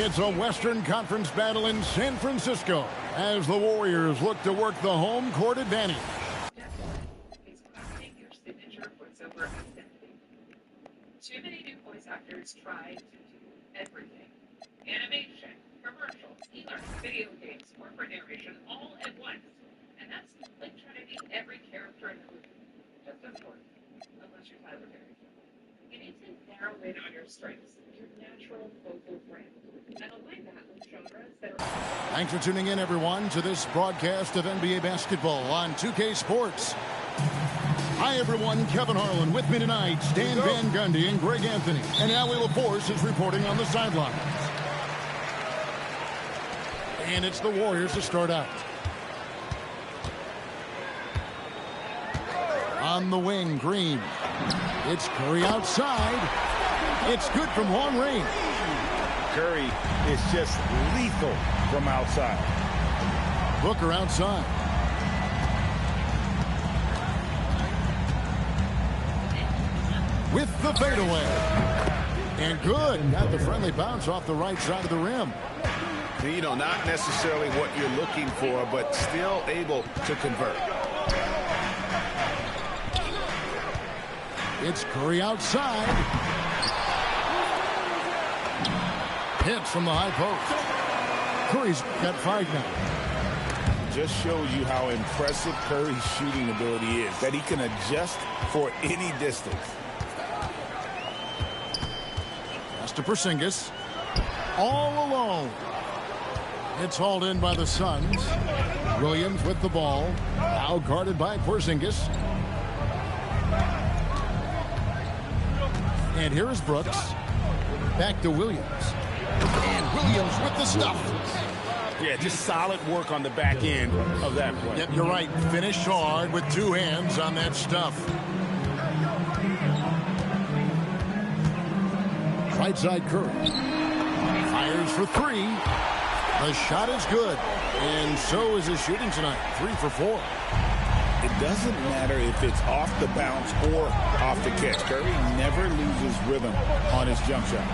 It's a Western Conference battle in San Francisco as the Warriors look to work the home court advantage. Too many new voice actors try to do everything. Animation, commercials, e-learning, video games, corporate narration, all at once. And that's like trying to be every character in the movie. Just doesn't work. Unless you're Tyler Perry. You need to narrow in on your strengths, your natural vocal brand. And align that with genres that are... Thanks for tuning in, everyone, to this broadcast of NBA basketball on 2K Sports. Hi, everyone. Kevin Harlan with me tonight. Stan Van Gundy and Greg Anthony. And now Will Force is reporting on the sidelines. And it's the Warriors to start out. On the wing, Green. It's Curry outside. It's good from long range. Curry is just lethal from outside. Booker outside. With the fadeaway. And good. Got the friendly bounce off the right side of the rim. You know, not necessarily what you're looking for, but still able to convert. It's Curry outside. Hits from the high post. Curry's got 5 now. Just shows you how impressive Curry's shooting ability is, that he can adjust for any distance. To Porzingis, all alone. It's hauled in by the Suns. Williams with the ball, now guarded by Porzingis. And here is Brooks. Back to Williams. And Williams with the stuff. Yeah, just solid work on the back end of that play. Yep, you're right. Finished hard with 2 hands on that stuff. Right side Curry. Fires for 3. The shot is good. And so is his shooting tonight. 3 for 4. It doesn't matter if it's off the bounce or off the catch. Curry never loses rhythm on his jump shot.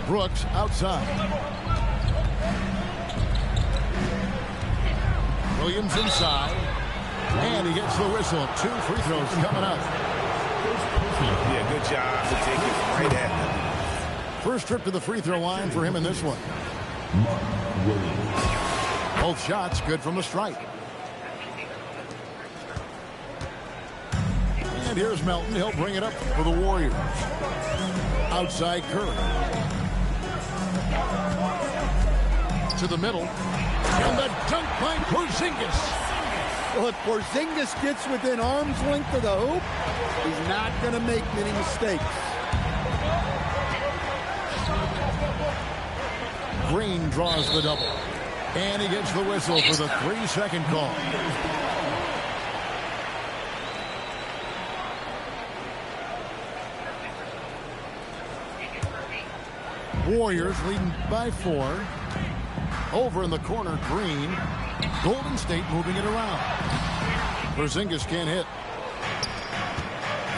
Brooks outside. Williams inside. And he gets the whistle. 2 free throws coming up. Yeah, good job to take it right at him. First trip to the free throw line for him in this one. Both shots good from the stripe. And here's Melton. He'll bring it up for the Warriors. Outside Curry. To the middle. And the dunk by Porzingis. Well, if Porzingis gets within arm's length of the hoop, he's not going to make many mistakes. Green draws the double. And he gets the whistle for the 3-second call. Warriors leading by 4. Over in the corner, Green. Golden State moving it around. Porzingis can't hit.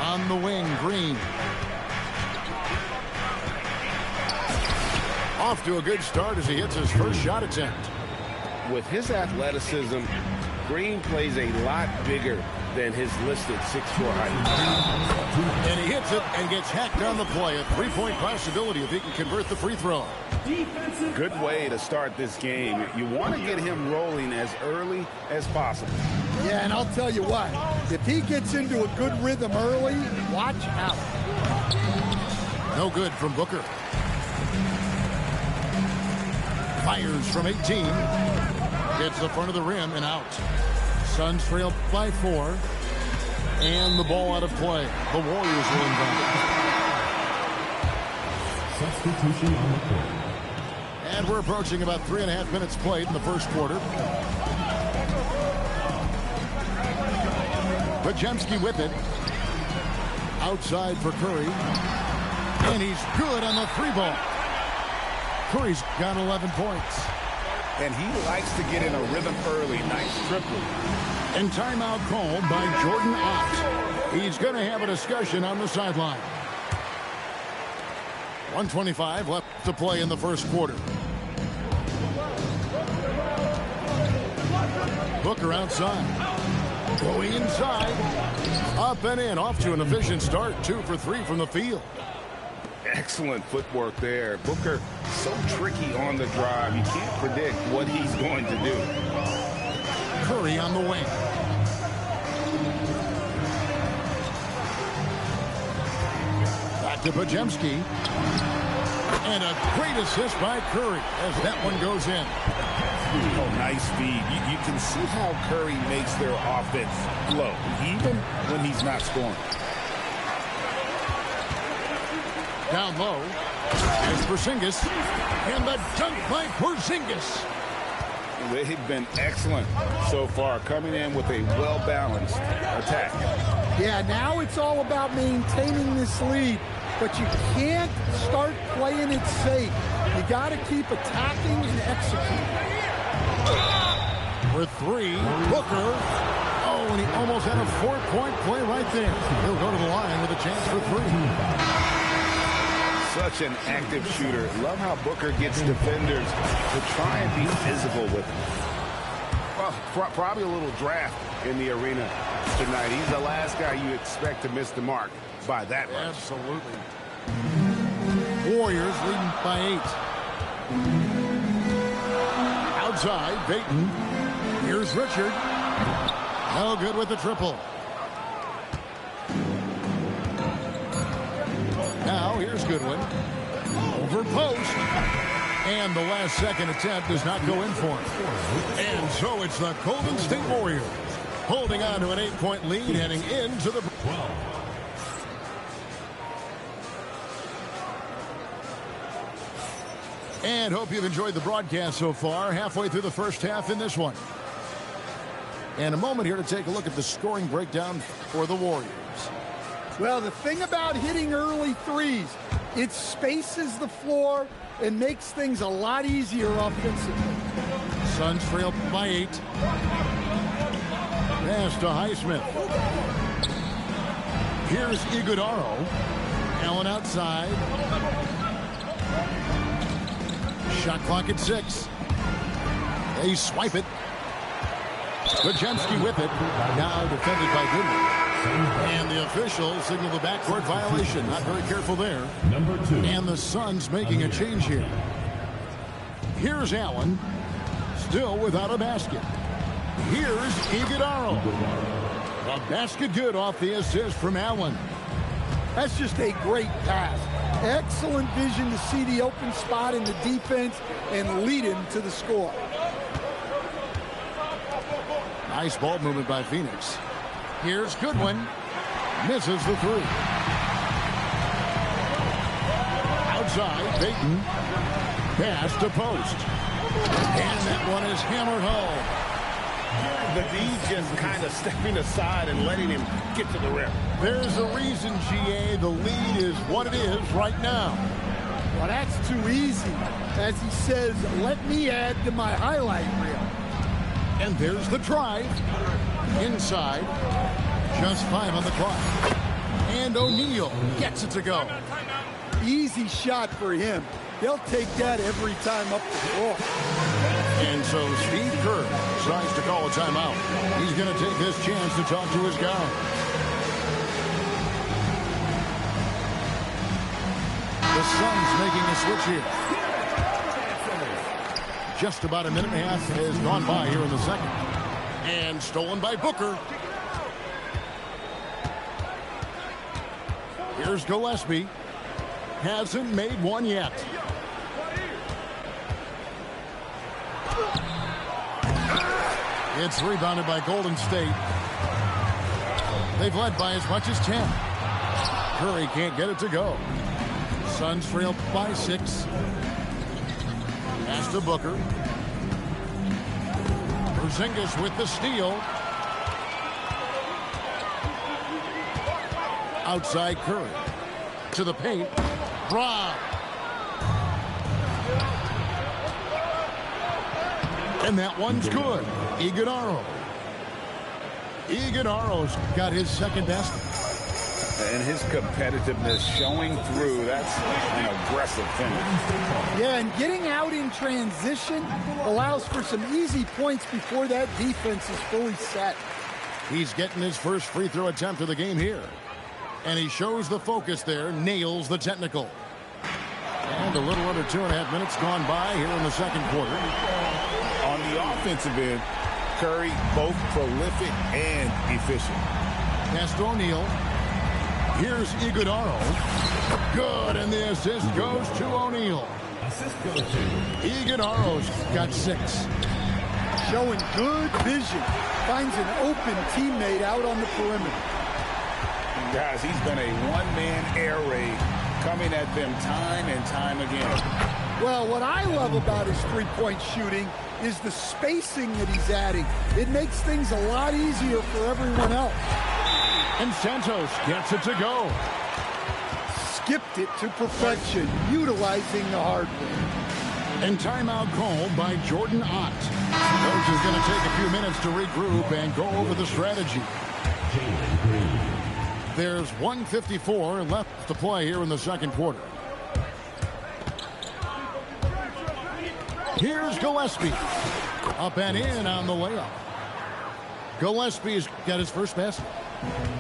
On the wing, Green. Off to a good start as he hits his first shot attempt. With his athleticism, Green plays a lot bigger than his listed 6'4" height. And he hits it and gets hacked on the play. A 3-point possibility if he can convert the free throw. Good way to start this game. You want to get him rolling as early as possible. Yeah, and I'll tell you what, if he gets into a good rhythm early, watch out. No good from Booker. Fires from 18. Hits the front of the rim and out. Suns trail by 4. And the ball out of play. The Warriors will inbound. Substitution on the court. And we're approaching about 3.5 minutes played in the first quarter. Podziemski with it. Outside for Curry. And he's good on the 3-ball. Curry's got 11 points. And he likes to get in a rhythm early. Nice triplet. And timeout called by Jordan Ott. He's going to have a discussion on the sideline. 1:25 left to play in the first quarter. Booker outside. Going inside. Up and in. Off to an efficient start. 2 for 3 from the field. Excellent footwork there. Booker, so tricky on the drive. You can't predict what he's going to do. Curry on the wing. Back to Pajemski. And a great assist by Curry as that one goes in. Oh, nice feed. You can see how Curry makes their offense flow, even when he's not scoring. Down low. There's Porzingis. And the dunk by Porzingis. They've been excellent so far, coming in with a well-balanced attack. Yeah, now it's all about maintaining this lead, but you can't start playing it safe. You got to keep attacking and executing. For 3, Booker. Oh, and he almost had a 4-point play right there. He'll go to the line with a chance for 3. Such an active shooter. Love how Booker gets defenders to try and be physical with him. Well, probably a little draft in the arena tonight. He's the last guy you expect to miss the mark by that much. Absolutely. Warriors leading by 8. Outside, Payton. Here's Richard. No good with the triple. Now here's Goodwin. Over post. And the last second attempt does not go in for him. And so it's the Golden State Warriors holding on to an 8-point lead heading into the... And hope you've enjoyed the broadcast so far. Halfway through the first half in this one. And a moment here to take a look at the scoring breakdown for the Warriors. Well, the thing about hitting early threes, it spaces the floor and makes things a lot easier offensively. Suns trail by 8. Pass to Highsmith. Here's Iguodala. Allen outside. Shot clock at 6. They swipe it. Pajemski with it. Now defended by Goodwin. And the officials signal the backcourt violation. Not very careful there. Number 2. And the Suns making a change here. Here's Allen. Still without a basket. Here's Iguodala. A basket good off the assist from Allen. That's just a great pass. Excellent vision to see the open spot in the defense and lead him to the score. Nice ball movement by Phoenix. Here's Goodwin. Misses the 3. Outside, Payton. Pass to post. And that one is hammered home. The D just kind of stepping aside and letting him get to the rim. There's a reason, GA, the lead is what it is right now. Well, that's too easy. As he says, let me add to my highlight reel. And there's the drive. Inside. Just 5 on the clock. And O'Neal gets it to go. Easy shot for him. They'll take that every time up the floor. And so Steve Kerr decides to call a timeout. He's going to take this chance to talk to his guy. The Suns making a switch here. Just about a minute and a half has gone by here in the second. And stolen by Booker. Here's Gillespie. Hasn't made one yet. It's rebounded by Golden State. They've led by as much as 10. Curry can't get it to go. Suns trail by 6. Pass to Booker. Porzingis with the steal. Outside Curry. To the paint. Rob. And that one's good. Iguodala. Iguodala's got his second basket. And his competitiveness showing through. That's an aggressive finish. Yeah, and getting out in transition allows for some easy points before that defense is fully set. He's getting his first free throw attempt of the game here. And he shows the focus there, nails the technical. And a little under 2.5 minutes gone by here in the second quarter. On the offensive end, Curry both prolific and efficient. Pass to O'Neal. Here's Iguodaro. Good, and the assist goes to O'Neal. Assist goes to Iguodaro's got 6. Showing good vision. Finds an open teammate out on the perimeter. Guys, he's been a one-man air raid coming at them time and time again. Well, what I love about his three-point shooting is the spacing that he's adding. It makes things a lot easier for everyone else. And Santos gets it to go. Skipped it to perfection, utilizing the hardware. And timeout called by Jordan Ott. Coach is going to take a few minutes to regroup and go over the strategy. There's 1:54 left to play here in the second quarter. Here's Gillespie. Up and in on the layup. Gillespie's got his first basket.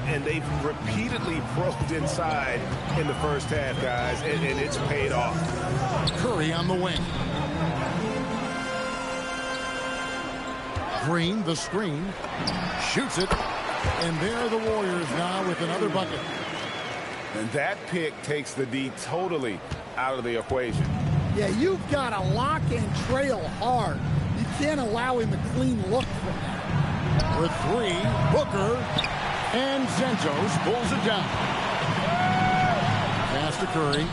And they've repeatedly probed inside in the first half, guys, and it's paid off. Curry on the wing. Green, the screen. Shoots it. And there are the Warriors now with another bucket. And that pick takes the D totally out of the equation. Yeah, you've got to lock and trail hard. You can't allow him a clean look from that. With 3, Booker, and Santos pulls it down. Pass to Curry.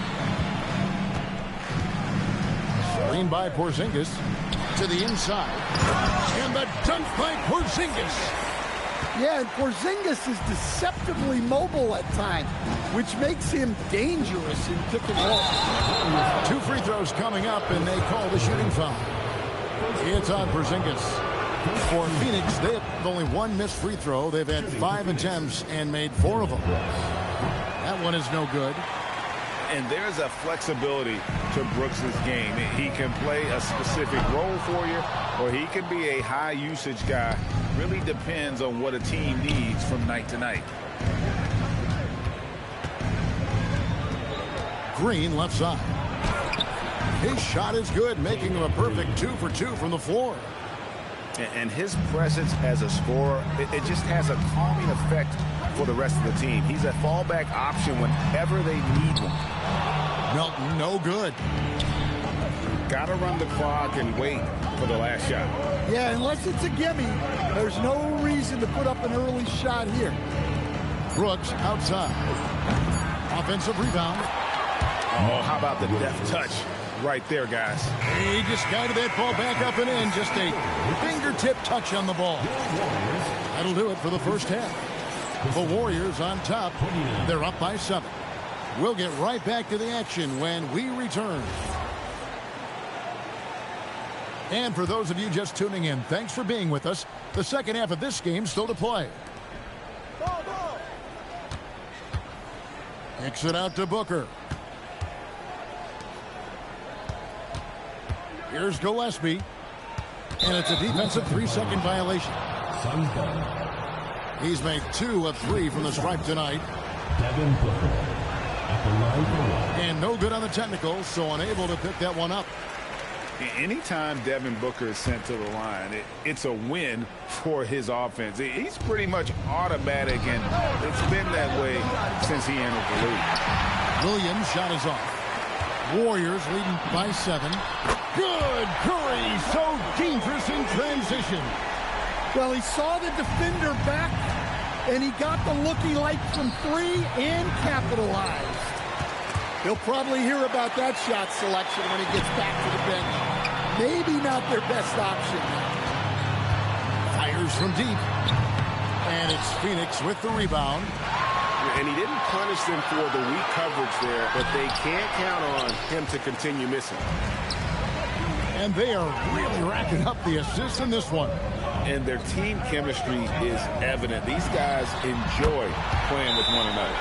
Screen by Porzingis to the inside. And the dunk by Porzingis. Yeah, and Porzingis is deceptively mobile at times, which makes him dangerous in pick and roll. 2 free throws coming up, and they call the shooting foul. It's on Porzingis. For Phoenix, they have only 1 missed free throw. They've had 5 attempts and made 4 of them. That one is no good. And there's a flexibility to Brooks's game. He can play a specific role for you, or he can be a high-usage guy. Really depends on what a team needs from night to night. Green left side. His shot is good, making him a perfect 2 for 2 from the floor. And his presence as a scorer, it just has a calming effect for the rest of the team. He's a fallback option whenever they need one. Melton, no good. Got to run the clock and wait for the last shot. Yeah, unless it's a gimme, there's no reason to put up an early shot here. Brooks outside. Offensive rebound. Oh, how about the deft touch right there, guys? He just guided that ball back up and in. Just a fingertip touch on the ball. That'll do it for the first half. The Warriors on top. They're up by 7. We'll get right back to the action when we return. And for those of you just tuning in, thanks for being with us. The second half of this game still to play. Kicks it out to Booker. Here's Gillespie. And it's a defensive 3-second violation. He's made 2 of 3 from the stripe tonight. Devin Booker at the line for 1. And no good on the technical, so unable to pick that one up. Anytime Devin Booker is sent to the line, it's a win for his offense. He's pretty much automatic, and it's been that way since he entered the league. Williams' shot is off. Warriors leading by 7. Good! Curry, so dangerous in transition. Well, he saw the defender back, and he got the look he liked from 3 and capitalized. He'll probably hear about that shot selection when he gets back to the bench. Maybe not their best option. Fires from deep. And it's Phoenix with the rebound. And he didn't punish them for the weak coverage there, but they can't count on him to continue missing. And they are really racking up the assists in this one. And their team chemistry is evident. These guys enjoy playing with one another.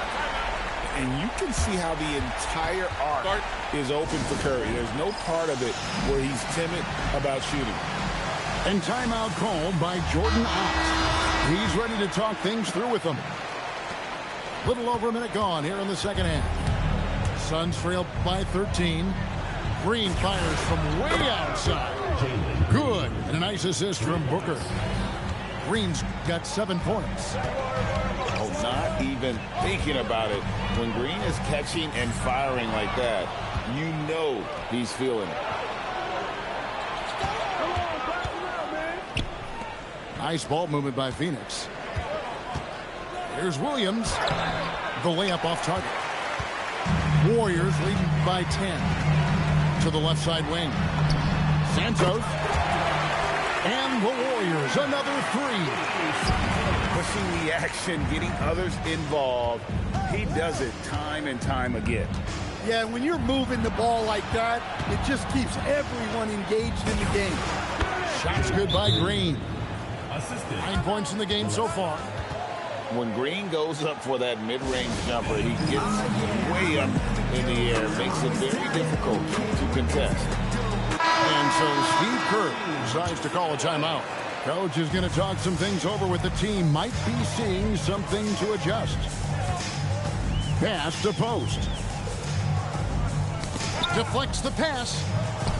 And you can see how the entire arc is open for Curry. There's no part of it where he's timid about shooting. And timeout called by Jordan Ott. He's ready to talk things through with them. Little over a minute gone here in the second half. Suns trail by 13. Green fires from way outside. Good. And a nice assist from Booker. Green's got 7 points. Oh, not even thinking about it. When Green is catching and firing like that, you know he's feeling it. Nice ball movement by Phoenix. Here's Williams. The layup off target. Warriors leading by 10. To the left side wing. Santos. And the Warriors, another three. Pushing the action, getting others involved. He does it time and time again. Yeah, when you're moving the ball like that, it just keeps everyone engaged in the game. Shots good by Green. 9 points in the game so far. When Green goes up for that mid-range jumper, he gets way up in the air, makes it very difficult to contest. And so Steve Kerr decides to call a timeout. Coach is going to talk some things over with the team. Might be seeing something to adjust. Pass to post. Deflects the pass.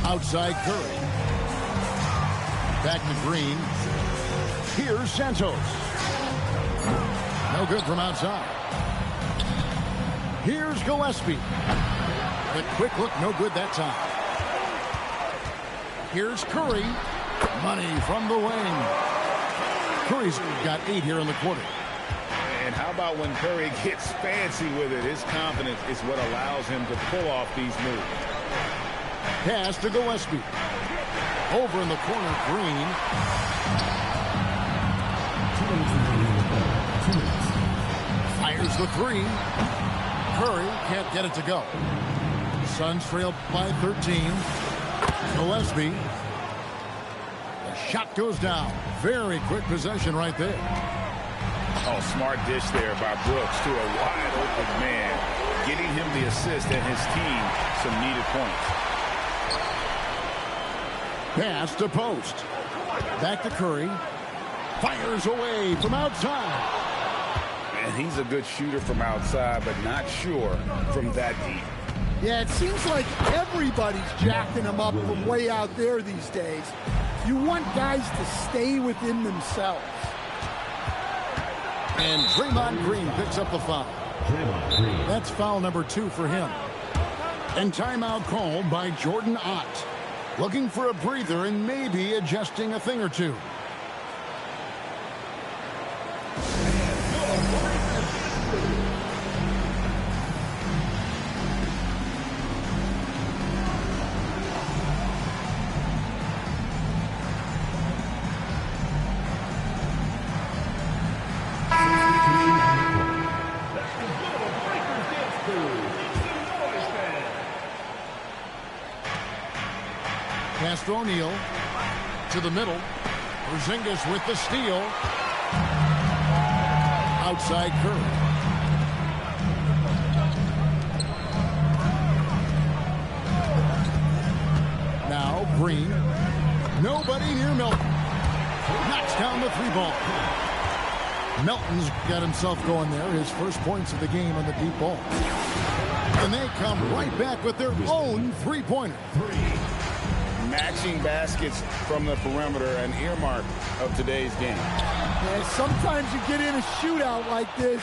Outside Curry. Back to Green. Here's Santos. No good from outside. Here's Gillespie. The quick look, no good that time. Here's Curry. Money from the wing. Curry's got 8 here in the quarter. And how about when Curry gets fancy with it? His confidence is what allows him to pull off these moves. Pass to Gillespie. Over in the corner, Green. Fires the three. Curry can't get it to go. Suns trail by 13. Gillespie. The shot goes down. Very quick possession right there. Oh, smart dish there by Brooks to a wide open man, getting him the assist and his team some needed points. Pass to post. Back to Curry. Fires away from outside. And he's a good shooter from outside, but not sure from that deep. Yeah, it seems like everybody's jacking him up from way out there these days. You want guys to stay within themselves. And Draymond Green picks up the foul. That's foul number 2 for him. And timeout called by Jordan Ott. Looking for a breather and maybe adjusting a thing or two. Pass to O'Neal. To the middle. Porzingis with the steal. Outside Curry. Now Green. Nobody near Milton. Knocks down the 3-ball. Melton's got himself going there. His first points of the game on the deep ball. And they come right back with their own 3-pointer. Matching baskets from the perimeter, an earmark of today's game. Yeah, sometimes you get in a shootout like this,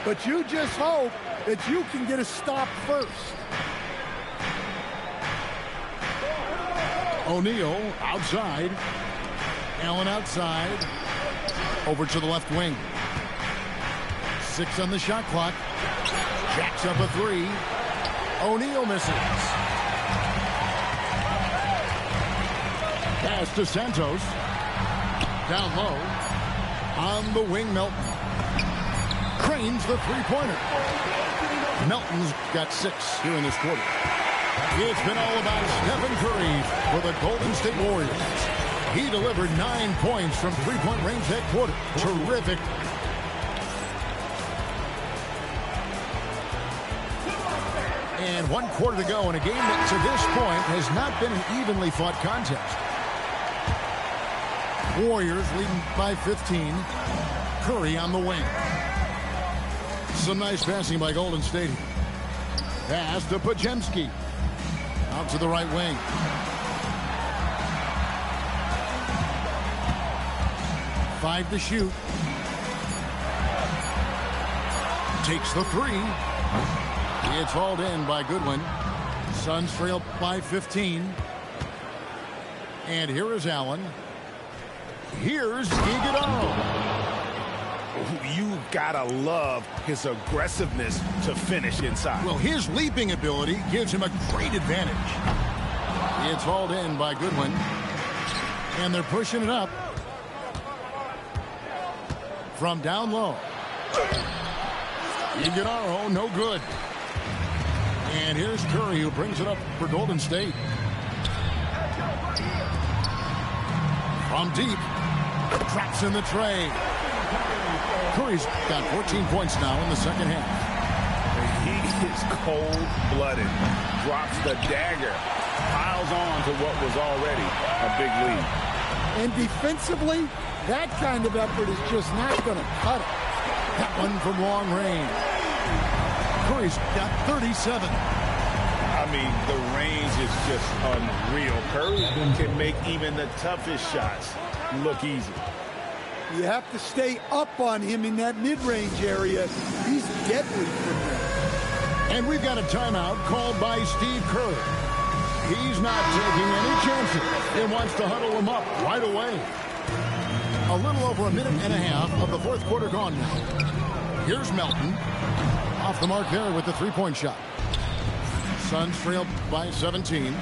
but you just hope that you can get a stop first. O'Neal outside. Allen outside. Over to the left wing. 6 on the shot clock. Jacks up a 3. O'Neal misses. Pass to Santos. Down low. On the wing, Melton. Cranes the 3-pointer. Melton's got 6 here in this quarter. It's been all about Stephen Curry for the Golden State Warriors. He delivered 9 points from 3-point range that quarter. Terrific. And 1 quarter to go in a game that to this point has not been an evenly fought contest. Warriors leading by 15. Curry on the wing. Some nice passing by Golden State. Pass to Podziemski. Out to the right wing. Five to shoot. Takes the three. It's hauled in by Goodwin. Suns trail by 15. And here is Allen. Here's Iguodala. You gotta love his aggressiveness to finish inside. Well, his leaping ability gives him a great advantage. It's hauled in by Goodwin. And they're pushing it up. From down low. Iguodala, no good. And here's Curry, who brings it up for Golden State. From deep. Drops in the tray. Curry's got 14 points now in the second half. He is cold-blooded. Drops the dagger. Piles on to what was already a big lead. And defensively, that kind of effort is just not going to cut it. That one from long range. Curry's got 37. I mean, the range is just unreal. Curry can make even the toughest shots look easy. You have to stay up on him in that mid-range area. He's deadly from there. And we've got a timeout called by Steve Kerr. He's not taking any chances. He wants to huddle him up right away. A little over a minute and a half of the fourth quarter gone now. Here's Melton. Off the mark there with the three-point shot. Suns trail by 17.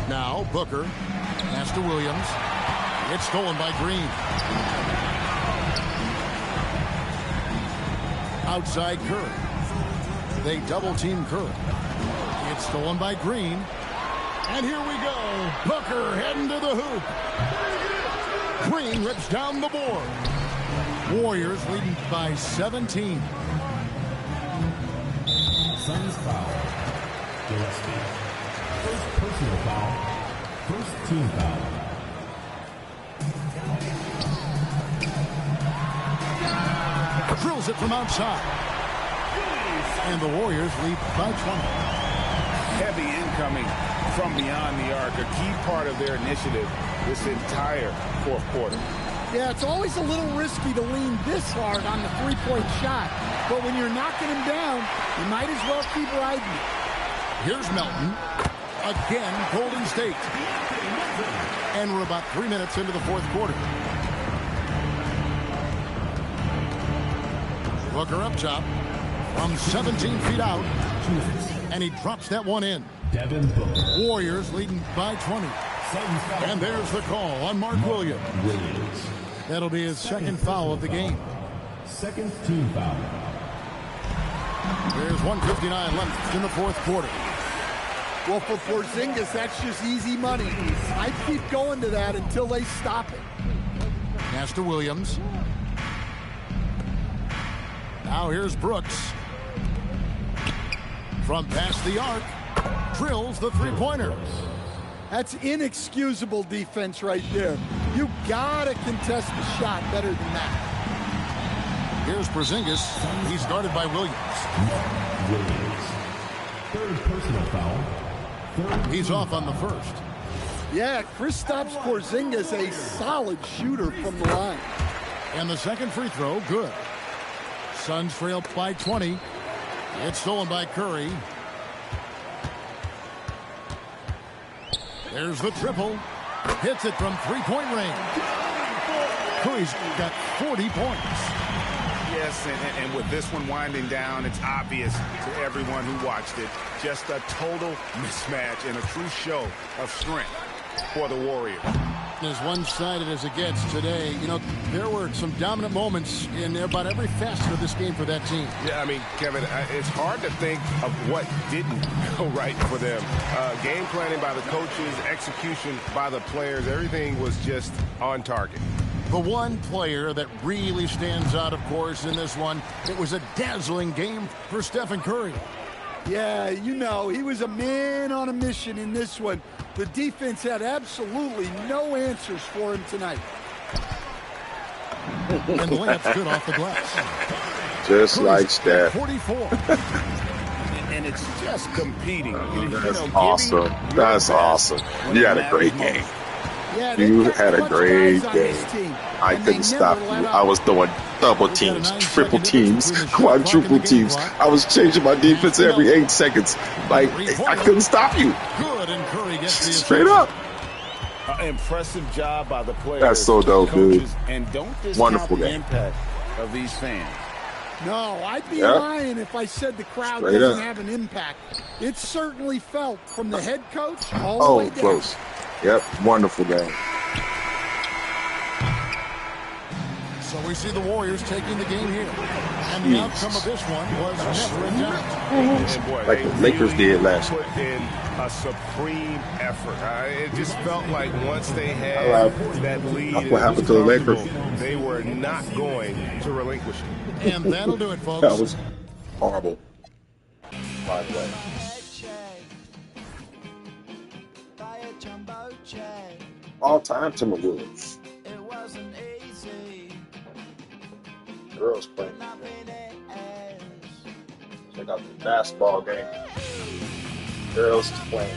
Now Booker. Pass to Williams. It's stolen by Green. Outside Curry. They double-team Curry. It's stolen by Green. And here we go. Booker heading to the hoop. Green rips down the board. Warriors leading by 17. Suns foul. Gillespie. First personal foul. First team foul. Drills it from outside. And the Warriors lead by 20. Heavy incoming from beyond the arc, a key part of their initiative this entire fourth quarter. Yeah, it's always a little risky to lean this hard on the three-point shot. But when you're knocking him down, you might as well keep riding it. Here's Melton. Again, Golden State. And we're about 3 minutes into the fourth quarter. Booker up top from 17 feet out. And he drops that one in. Devin Booker. Warriors leading by 20. And there's the call on Mark Williams. That'll be his second foul of the game. Second team foul. There's 1:59 left in the fourth quarter. Well, for Porzingis, that's just easy money. I keep going to that until they stop it. Pass to Williams. Now here's Brooks. From past the arc, drills the three-pointer. That's inexcusable defense right there. You gotta contest the shot better than that. Here's Porzingis. He's guarded by Williams. Third personal foul. He's off on the first. Yeah, Kristaps Porzingis, a solid shooter from the line. And the second free throw, good. Suns trail by 20. It's stolen by Curry. There's the triple. Hits it from three-point range. Curry's got 40 points. Yes, and with this one winding down, it's obvious to everyone who watched it. Just a total mismatch and a true show of strength for the Warriors. As one-sided as it gets today, you know, there were some dominant moments in about every facet of this game for that team. Yeah, I mean, Kevin, it's hard to think of what didn't go right for them. Game planning by the coaches, execution by the players, everything was just on target. The one player that really stands out, of course, in this one, it was a dazzling game for Stephen Curry. Yeah, you know, he was a man on a mission in this one. The defense had absolutely no answers for him tonight. And the layup's good off the glass. Just like that. 44. And it's just competing. That's awesome. That's awesome. You had a great game. Yeah, You had a great game. I couldn't stop you. I was throwing double teams, triple teams, quadruple teams. I was changing my defense every 8 seconds. Like, I couldn't stop you. Good, and Curry gets the Straight up. Impressive job by the players. That's so dope, dude. And don't discount Wonderful the game. impact of these fans. No, I'd be lying if I said the crowd Straight doesn't up. have an impact. It certainly felt from the head coach all the way down. Close. Yep, wonderful game. So we see the Warriors taking the game here. And the outcome of this one was never in doubt. And boy, Like the Lakers did last put in a supreme effort. It just felt like once they had that lead, That's what happened to the Lakers. they were not going to relinquish it. And that'll do it, folks. That was horrible, by the way. All time Timberwolves. Girls playing. Check out the basketball game. Girls is playing.